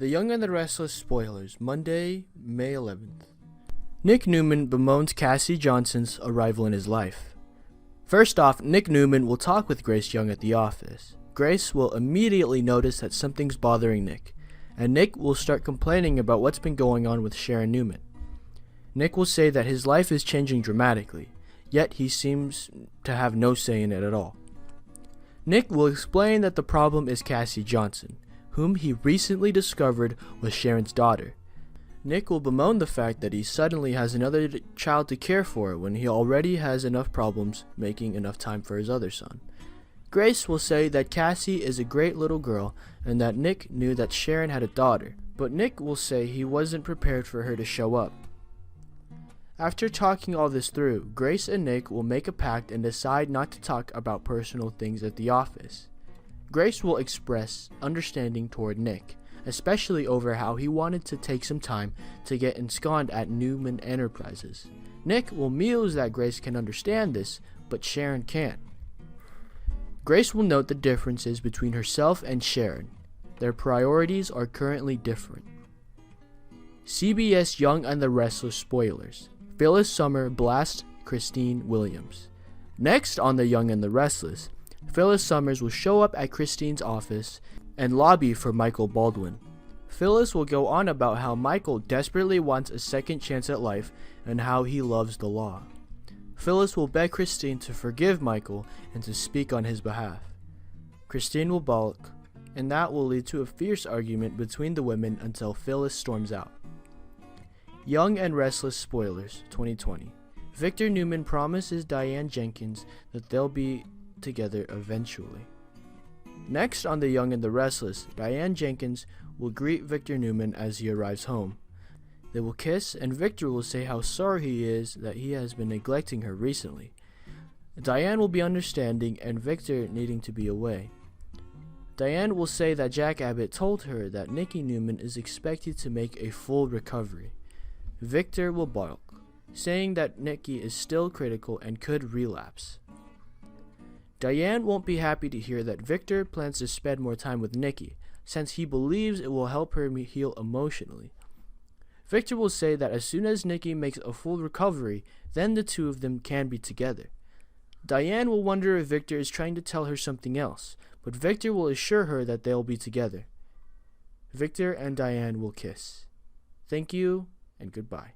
The Young and the Restless spoilers, Monday, May 11th. Nick Newman bemoans Cassie Johnson's arrival in his life. First off, Nick Newman will talk with Grace Young at the office. Grace will immediately notice that something's bothering Nick, and Nick will start complaining about what's been going on with Sharon Newman. Nick will say that his life is changing dramatically, yet he seems to have no say in it at all. Nick will explain that the problem is Cassie Johnson, whom he recently discovered was Sharon's daughter. Nick will bemoan the fact that he suddenly has another child to care for when he already has enough problems making enough time for his other son. Grace will say that Cassie is a great little girl and that Nick knew that Sharon had a daughter, but Nick will say he wasn't prepared for her to show up. After talking all this through, Grace and Nick will make a pact and decide not to talk about personal things at the office. Grace will express understanding toward Nick, especially over how he wanted to take some time to get ensconced at Newman Enterprises. Nick will muse that Grace can understand this, but Sharon can't. Grace will note the differences between herself and Sharon. Their priorities are currently different. CBS Young and the Resstless spoilers. Phyllis Summer blasts Christine Williams. Next on the Young and the Restless, Phyllis Summers will show up at Christine's office and lobby for Michael Baldwin. Phyllis will go on about how Michael desperately wants a second chance at life and how he loves the law. Phyllis will beg Christine to forgive Michael and to speak on his behalf. Christine will balk, and that will lead to a fierce argument between the women until Phyllis storms out. Young and Restless spoilers, 2020. Victor Newman promises Diane Jenkins that they'll be together eventually. Next on the Young and the Restless, Diane Jenkins will greet Victor Newman as he arrives home. They will kiss, and Victor will say how sorry he is that he has been neglecting her recently. Diane will be understanding, and Victor needing to be away. Diane will say that Jack Abbott told her that Nikki Newman is expected to make a full recovery. Victor will balk, saying that Nikki is still critical and could relapse. Diane won't be happy to hear that Victor plans to spend more time with Nikki, since he believes it will help her heal emotionally. Victor will say that as soon as Nikki makes a full recovery, then the two of them can be together. Diane will wonder if Victor is trying to tell her something else, but Victor will assure her that they'll be together. Victor and Diane will kiss. Thank you, and goodbye.